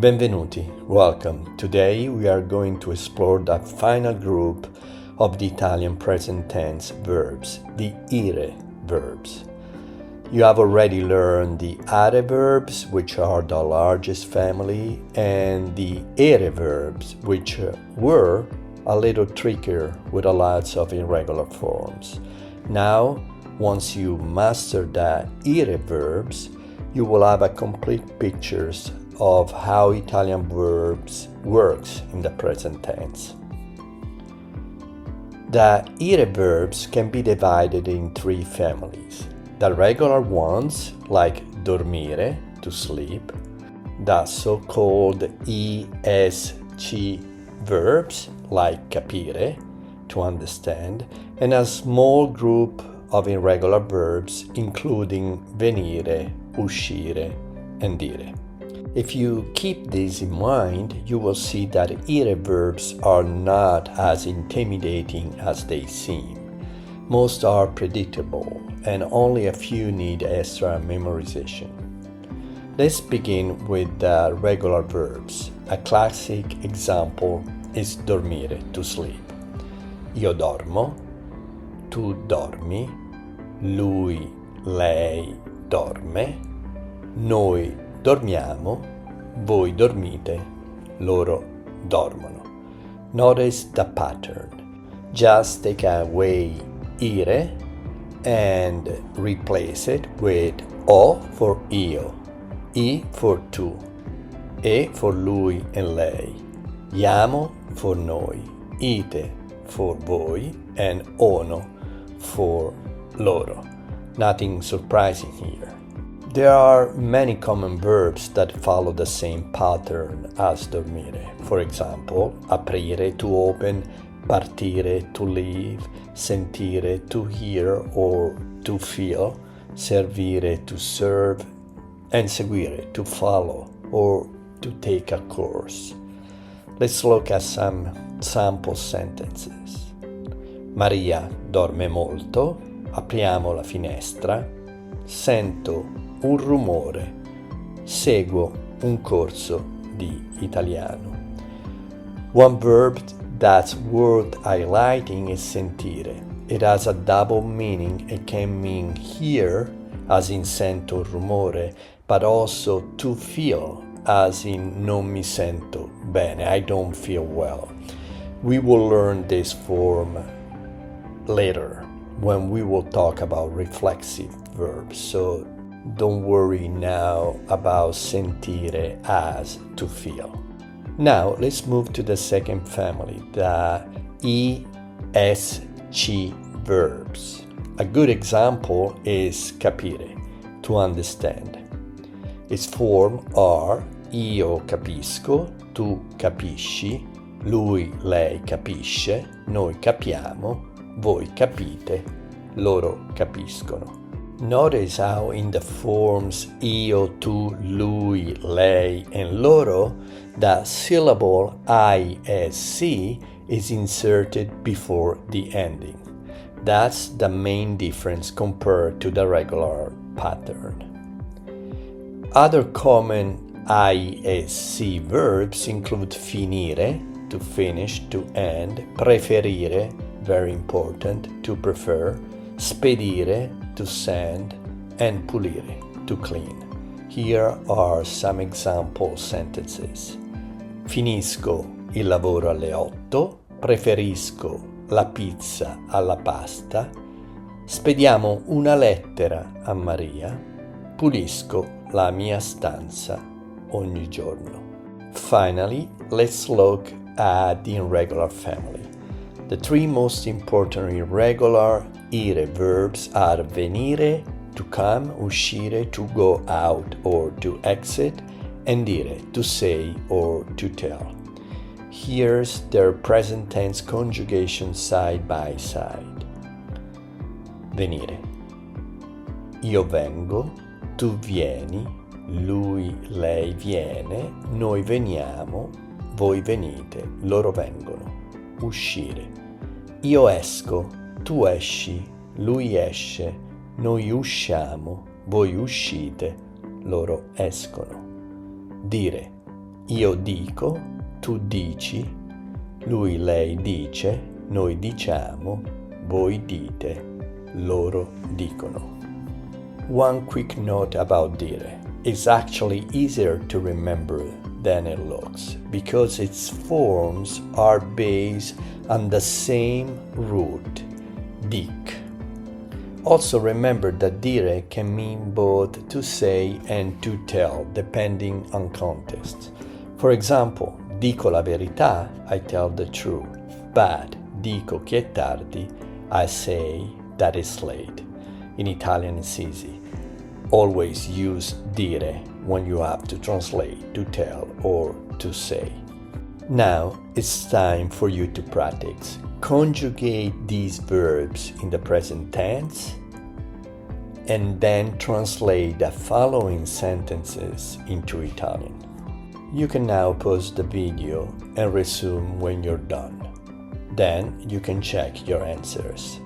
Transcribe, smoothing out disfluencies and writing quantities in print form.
Benvenuti, welcome. Today we are going to explore the final group of the Italian present tense verbs, the IRE verbs. You have already learned the IRE verbs, which are the largest family, and the IRE verbs, which were a little trickier with a lot of irregular forms. Now, once you master the IRE verbs, you will have a complete picture of how Italian verbs works in the present tense. The IRE verbs can be divided in three families. The regular ones, like dormire, to sleep, the so-called ESC verbs, like capire, to understand, and a small group of irregular verbs, including venire, uscire, and dire. If you keep this in mind, you will see that IRE verbs are not as intimidating as they seem. Most are predictable, and only a few need extra memorization. Let's begin with the regular verbs. A classic example is dormire, to sleep. Io dormo, tu dormi, lui, lei dorme, noi dormiamo, voi dormite, loro dormono. Notice the pattern. Just take away ire and replace it with o for io, I for tu, e for lui and lei, iamo for noi, ite for voi, and ono for loro. Nothing surprising here. There are many common verbs that follow the same pattern as dormire. For example, aprire, to open, partire, to leave, sentire, to hear or to feel, servire, to serve, and seguire, to follow or to take a course. Let's look at some sample sentences. Maria dorme molto, apriamo la finestra, sento un rumore, seguo un corso di italiano. One verb that's worth highlighting is sentire. It has a double meaning. It can mean hear, as in sento rumore, but also to feel, as in non mi sento bene, I don't feel well. We will learn this form later when we will talk about reflexive verbs, so don't worry now about sentire as to feel. Now let's move to the second family, the ESC verbs. A good example is capire, to understand. Its form are io capisco, tu capisci, lui, lei capisce, noi capiamo, voi capite, loro capiscono. Notice how in the forms io, tu, lui, lei, and loro, the syllable ISC is inserted before the ending. That's the main difference compared to the regular pattern. Other common ISC verbs include finire, to finish, to end, preferire, very important, to prefer, spedire, to send, and pulire, to clean. Here are some example sentences. Finisco il lavoro alle 8, preferisco la pizza alla pasta, spediamo una lettera a Maria, pulisco la mia stanza ogni giorno. Finally, let's look at the irregular family. The three most important irregular IRE verbs are venire, to come, uscire, to go out or to exit, and dire, to say or to tell. Here's their present tense conjugation side by side. Venire. Io vengo, tu vieni, lui, lei viene, noi veniamo, voi venite, loro vengono. Uscire. Io esco, tu esci, lui esce, noi usciamo, voi uscite, loro escono. Dire. io dico, tu dici, lui, lei dice, noi diciamo, voi dite, loro dicono. One quick note about dire. It's actually easier to remember than it looks because its forms are based on the same root, dic. Also remember that dire can mean both to say and to tell depending on context. For example, dico la verità, I tell the truth, but dico che è tardi, I say that it's late. In Italian it's easy. Always use dire when you have to translate, to tell, or to say. Now it's time for you to practice. Conjugate these verbs in the present tense and then translate the following sentences into Italian. You can now pause the video and resume when you're done. Then you can check your answers.